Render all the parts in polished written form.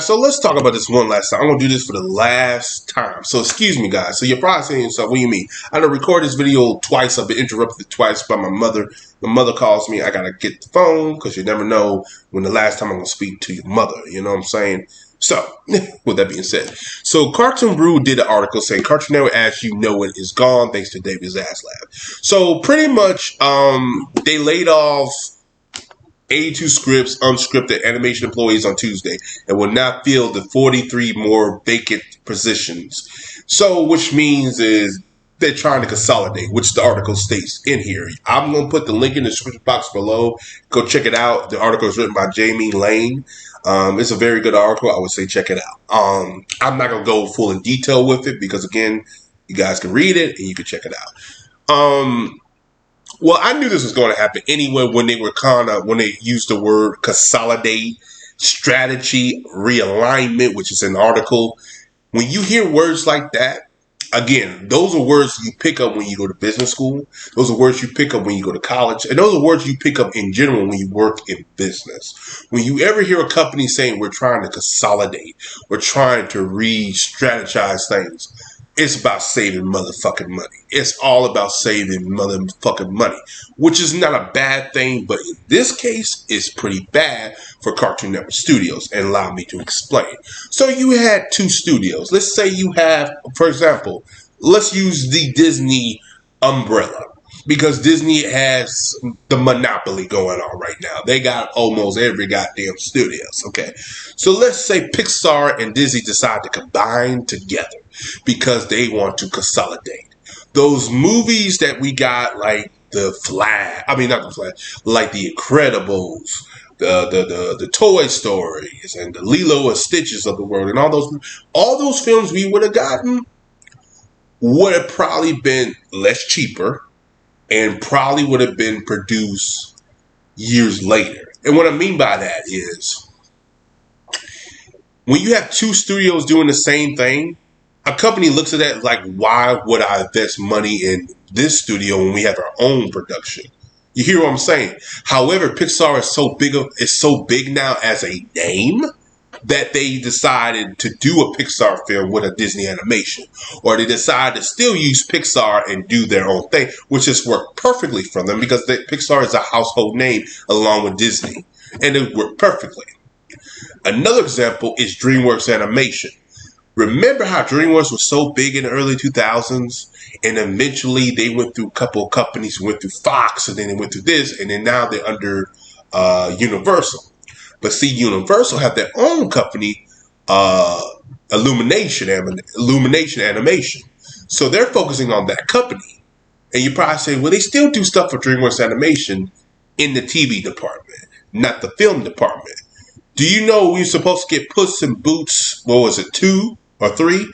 So let's talk about this one last time. I'm going to do this for the last time. So excuse me, guys. So you're probably saying to yourself, what do you mean? I done recorded this video twice. I've been interrupted twice by my mother. My mother calls me. I got to get the phone because you never know when the last time I'm going to speak to your mother. You know what I'm saying? So, with that being said, so Cartoon Brew did an article saying Cartoon Network, as you know it, is gone thanks to David Zaslav. So pretty much, they laid off 82 scripts, unscripted animation employees on Tuesday and will not fill the 43 more vacant positions. So, which means is they're trying to consolidate, which the article states in here. I'm going to put the link in the description box below. Go check it out. The article is written by Jamie Lane. It's a very good article. I would say check it out. I'm not going to go full in detail with it because, again, you guys can read it and you can check it out. Well, I knew this was going to happen anyway when when they used the word consolidate, strategy, realignment, which is an article. When you hear words like that, again, those are words you pick up when you go to business school. Those are words you pick up when you go to college. And those are words you pick up in general when you work in business. When you ever hear a company saying we're trying to consolidate, we're trying to re-strategize things, it's about saving motherfucking money. It's all about saving motherfucking money, which is not a bad thing, but in this case, it's pretty bad for Cartoon Network Studios, and allow me to explain. So you had two studios. Let's say you have, for example, let's use the Disney umbrella, because Disney has the monopoly going on right now. They got almost every goddamn studios, okay? So let's say Pixar and Disney decide to combine together because they want to consolidate. Those movies that we got, like the Flash, not the Flash, like the Incredibles, the Toy Stories, and the Lilo and Stitches of the world, and all those films we would have gotten would have probably been less cheaper and probably would have been produced years later. And what I mean by that is, when you have two studios doing the same thing, a company looks at that like, why would I invest money in this studio when we have our own production? You hear what I'm saying? However, Pixar is so big now as a name that they decided to do a Pixar film with a Disney animation. Or they decided to still use Pixar and do their own thing, which has worked perfectly for them because Pixar is a household name along with Disney. And it worked perfectly. Another example is DreamWorks Animation. Remember how DreamWorks was so big in the early 2000s? And eventually they went through a couple of companies, went through Fox, and then they went through this, and then now they're under Universal. But see, Universal have their own company, Illumination Animation. So they're focusing on that company. And you probably say, well, they still do stuff for DreamWorks Animation in the TV department, not the film department. Do you know we were supposed to get Puss in Boots, 2 or 3?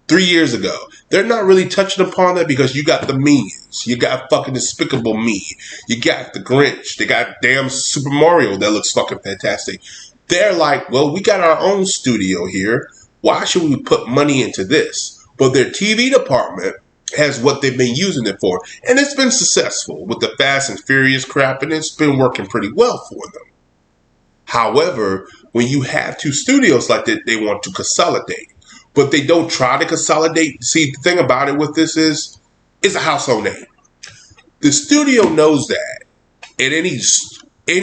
3 years ago. They're not really touching upon that because you got the Minions. You got fucking Despicable Me. You got the Grinch. They got damn Super Mario that looks fucking fantastic. They're like, well, we got our own studio here. Why should we put money into this? But their TV department has what they've been using it for. And it's been successful with the Fast and Furious crap, and it's been working pretty well for them. However, when you have two studios like that, they want to consolidate. But they don't try to consolidate. See, the thing about it with this is, it's a household name. The studio knows that. And any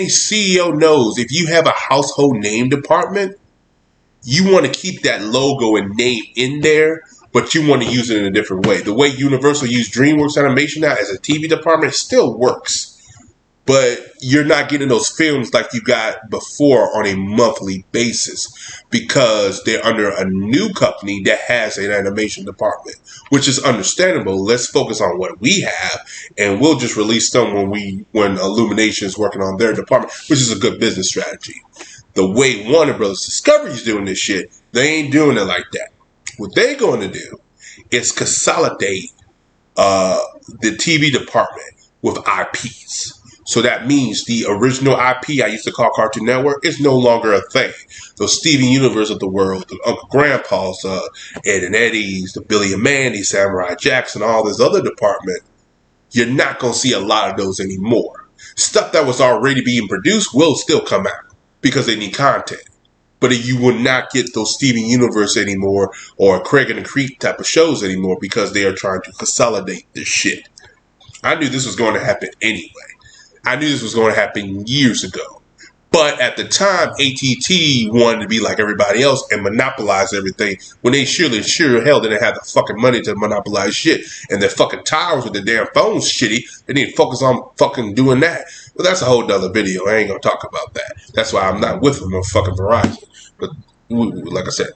CEO knows if you have a household name department, you want to keep that logo and name in there, but you want to use it in a different way. The way Universal used DreamWorks Animation now as a TV department still works. But you're not getting those films like you got before on a monthly basis because they're under a new company that has an animation department, which is understandable. Let's focus on what we have, and we'll just release them when Illumination is working on their department, which is a good business strategy. The way Warner Brothers Discovery is doing this shit, they ain't doing it like that. What they're going to do is consolidate the TV department with IPs. So that means the original IP I used to call Cartoon Network is no longer a thing. Those Steven Universe of the world, the Uncle Grandpa's, Ed and Eddie's, the Billy and Mandy, Samurai Jackson, all this other department, you're not going to see a lot of those anymore. Stuff that was already being produced will still come out because they need content. but you will not get those Steven Universe anymore or Craig and the Creek type of shows anymore because they are trying to consolidate this shit. I knew this was going to happen anyway. I knew this was going to happen years ago. But at the time, AT&T wanted to be like everybody else and monopolize everything when they sure hell didn't have the fucking money to monopolize shit. And their fucking towers with the damn phones shitty. They need to focus on fucking doing that. But that's a whole other video. I ain't going to talk about that. That's why I'm not with them on fucking Verizon. But like I said,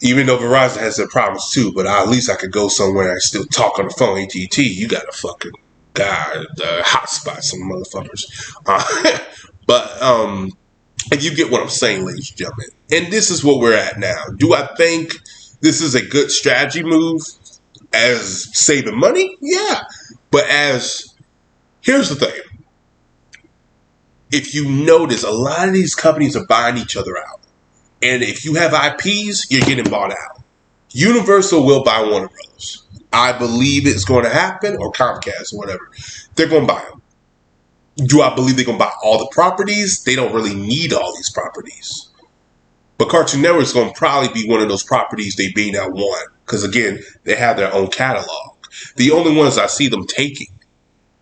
even though Verizon has their problems too, but at least I could go somewhere and still talk on the phone. AT&T, you got a fucking hotspot, some motherfuckers. But if you get what I'm saying, ladies and gentlemen, and this is what we're at now. Do I think this is a good strategy move as saving money? Yeah. But here's the thing. If you notice, a lot of these companies are buying each other out. And if you have IPs, you're getting bought out. Universal will buy Warner Brothers. I believe it's going to happen, or Comcast, or whatever. They're going to buy them. Do I believe they're going to buy all the properties? They don't really need all these properties. But Cartoon Network is going to probably be one of those properties they may not want. Because, again, they have their own catalog. The only ones I see them taking,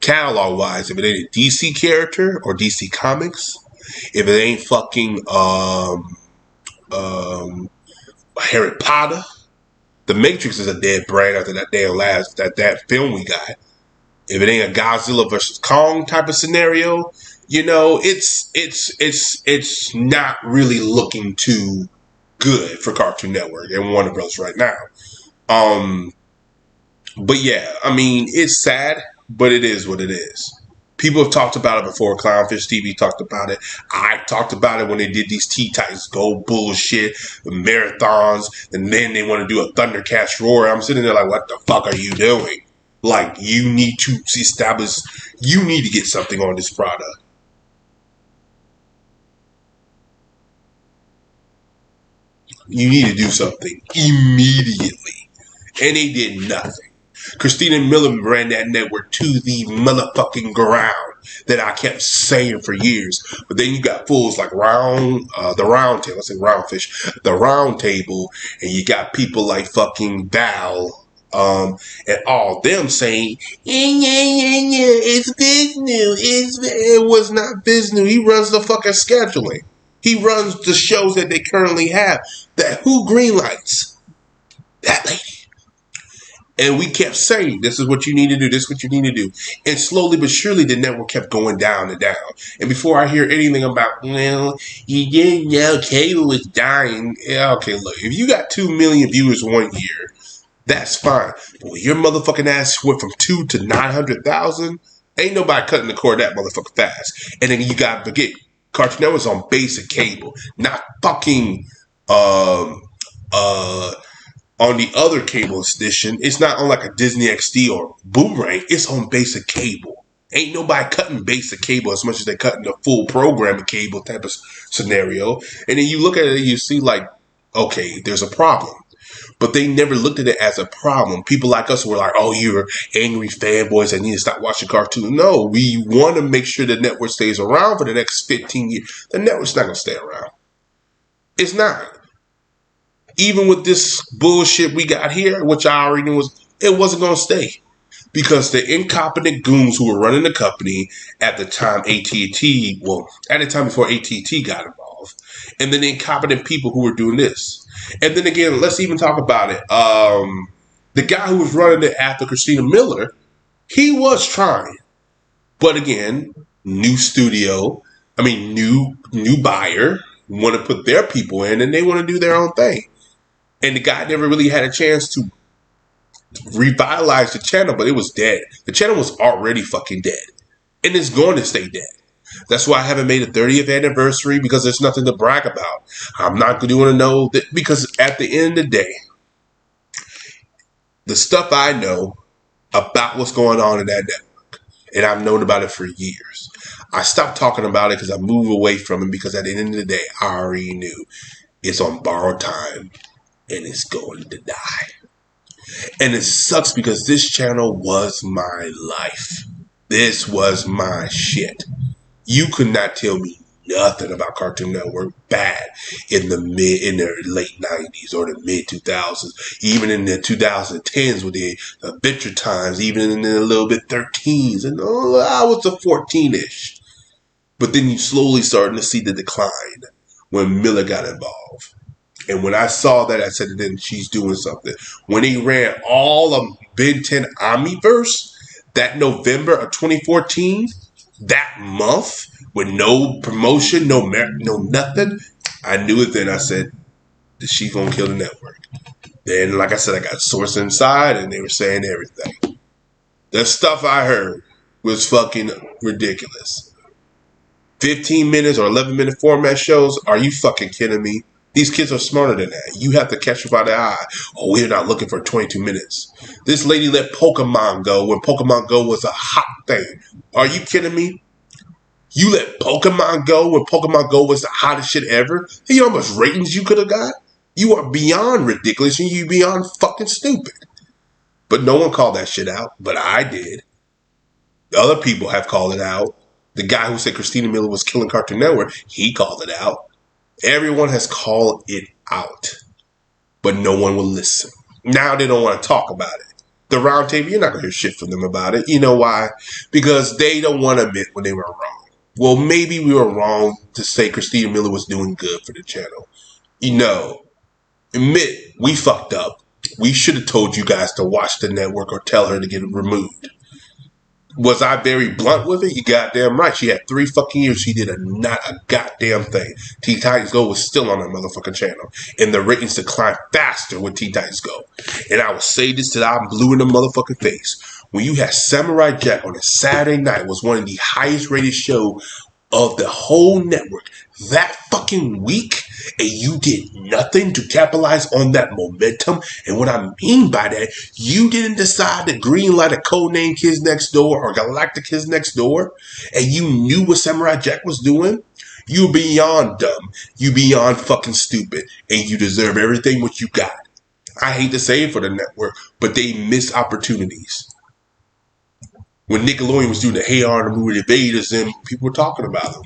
catalog-wise, if it ain't a DC character or DC Comics, if it ain't fucking Harry Potter, The Matrix is a dead brand after that that film we got. If it ain't a Godzilla versus Kong type of scenario, it's not really looking too good for Cartoon Network and Warner Bros. Right now. But yeah, I mean, it's sad, but it is what it is. People have talked about it before. Clownfish TV talked about it. I talked about it when they did these T-Titans Go bullshit, the marathons, and then they want to do a Thundercats Roar. I'm sitting there like, what the fuck are you doing? Like, you need to get something on this product. You need to do something immediately. And they did nothing. Christina Miller ran that network to the motherfucking ground that I kept saying for years. But then you got fools like the Round Table, and you got people like fucking Val, and all them saying, it's Vishnu. It was not Vishnu. He runs the fucking scheduling. He runs the shows that they currently have. Who greenlights? That lady. And we kept saying, this is what you need to do. This is what you need to do. And slowly but surely, the network kept going down and down. And before I hear anything about, well, you didn't know cable was dying. Yeah, okay, look, if you got 2 million viewers 1 year, that's fine. But when your motherfucking ass went from 2 to 900,000, ain't nobody cutting the cord that motherfucking fast. And then you got to forget, Cartoon Network's on basic cable, not fucking, on the other cable station. It's not on like a Disney XD or Boomerang. It's on basic cable. Ain't nobody cutting basic cable as much as they cutting the full programming cable type of scenario. And then you look at it and you see like, okay, there's a problem. But they never looked at it as a problem. People like us were like, oh, you're angry fanboys that need to stop watching cartoons. No, we want to make sure the network stays around for the next 15 years. The network's not going to stay around. It's not. Even with this bullshit we got here, which I already knew it wasn't going to stay. Because the incompetent goons who were running the company at the time, at the time before AT&T got involved, and then the incompetent people who were doing this. And then again, let's even talk about it. The guy who was running it after Christina Miller, he was trying. But again, new buyer, want to put their people in, and they want to do their own thing. And the guy never really had a chance to revitalize the channel, but it was dead. The channel was already fucking dead. And it's going to stay dead. That's why I haven't made a 30th anniversary, because there's nothing to brag about. I'm not going to want to know that, because at the end of the day, the stuff I know about what's going on in that network, and I've known about it for years. I stopped talking about it because I moved away from it, because at the end of the day, I already knew it's on borrowed time. And it's going to die. And it sucks because this channel was my life. This was my shit. You could not tell me nothing about Cartoon Network bad in the late 90s or the mid 2000s, even in the 2010s with the Adventure Times, even in the little bit 13s, and I was a 14ish. But then you slowly starting to see the decline when Miller got involved. And when I saw that, I said, then she's doing something. When he ran all of Ben 10 Omniverse that November of 2014, that month, with no promotion, no nothing, I knew it then. I said, she's going to kill the network. Then, like I said, I got a source inside, and they were saying everything. The stuff I heard was fucking ridiculous. 15 minutes or 11-minute format shows? Are you fucking kidding me? These kids are smarter than that. You have to catch them by the eye. Oh, we're not looking for 22 minutes. This lady let Pokemon go when Pokemon Go was a hot thing. Are you kidding me? You let Pokemon go when Pokemon Go was the hottest shit ever? You know how much ratings you could have got? You are beyond ridiculous and you beyond fucking stupid. But no one called that shit out. But I did. Other people have called it out. The guy who said Christina Miller was killing Cartoon Network, he called it out. Everyone has called it out, but no one will listen. Now they don't want to talk about it. The round table, you're not going to hear shit from them about it. You know why? Because they don't want to admit when they were wrong. Well, maybe we were wrong to say Christina Miller was doing good for the channel. You know, admit we fucked up. We should have told you guys to watch the network or tell her to get it removed. Was I very blunt with it? You goddamn right. She had 3 fucking years. She did not a goddamn thing. Teen Titans Go was still on that motherfucking channel. And the ratings declined faster with Teen Titans Go. And I will say this till I'm blue in the motherfucking face. When you had Samurai Jack on a Saturday night was one of the highest rated show of the whole network that fucking week, and you did nothing to capitalize on that momentum. And what I mean by that, you didn't decide to greenlight a Codename Kids Next Door or Galactic Kids Next Door, and you knew what Samurai Jack was doing. You beyond dumb. You beyond fucking stupid, and you deserve everything what you got. I hate to say it for the network, but they missed opportunities. When Nickelodeon was doing the Hey Arnold movie, the Invaders, and people were talking about them.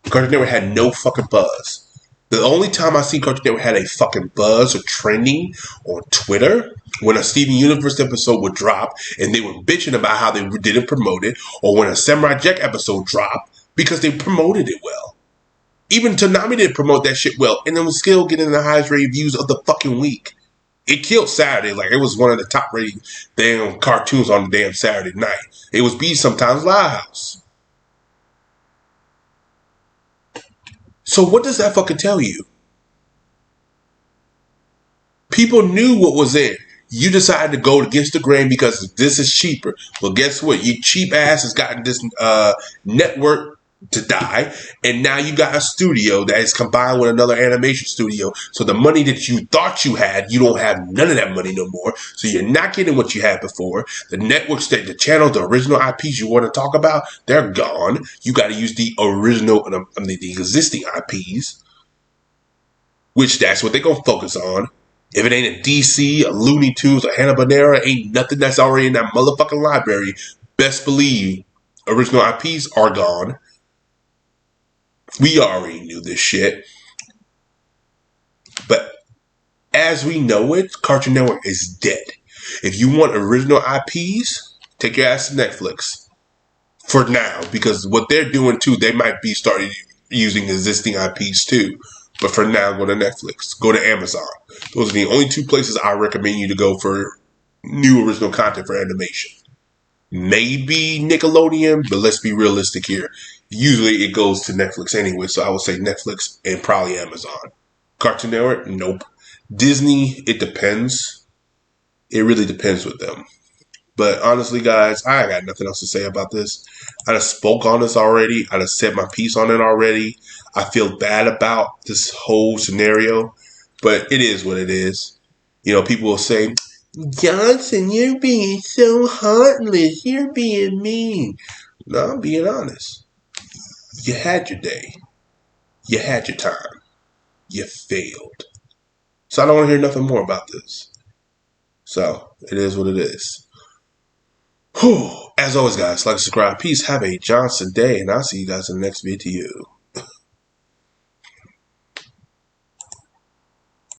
Cartoon Network had no fucking buzz. The only time I seen Cartoon Network had a fucking buzz or trending on Twitter when a Steven Universe episode would drop and they were bitching about how they didn't promote it, or when a Samurai Jack episode dropped because they promoted it well. Even Toonami didn't promote that shit well, and it was still getting the highest rated views of the fucking week. It killed Saturday. Like, it was one of the top rated damn cartoons on the damn Saturday night. It was beat sometimes Live House. So what does that fucking tell you? People knew what was in. You decided to go against the grain because this is cheaper. Well, guess what? You cheap ass has gotten this network to die, and now you got a studio that is combined with another animation studio. So the money that you thought you had, you don't have none of that money no more. So you're not getting what you had before. The networks, the channels, the original IPs you want to talk about, they're gone. You got to use the original, the existing IPs, which that's what they're going to focus on. If it ain't a DC, a Looney Tunes, a Hanna-Barbera, ain't nothing that's already in that motherfucking library. Best believe original IPs are gone. We already knew this shit. But as we know it, Cartoon Network is dead. If you want original IPs, take your ass to Netflix. For now. Because what they're doing too, they might be starting using existing IPs too. But for now, go to Netflix. Go to Amazon. Those are the only 2 places I recommend you to go for new original content for animation. Maybe Nickelodeon, but let's be realistic here. Usually it goes to Netflix anyway, so I would say Netflix and probably Amazon. Cartoon Network, nope. Disney, it depends. It really depends with them. But honestly, guys, I got nothing else to say about this. I just spoke on this already. I just said my piece on it already. I feel bad about this whole scenario, but it is what it is. You know, people will say, Johnson, you're being so heartless. You're being mean. No, I'm being honest. You had your day. You had your time. You failed. So I don't want to hear nothing more about this. So it is what it is. Whew. As always, guys, like, subscribe. Peace. Have a Johnson day, and I'll see you guys in the next video.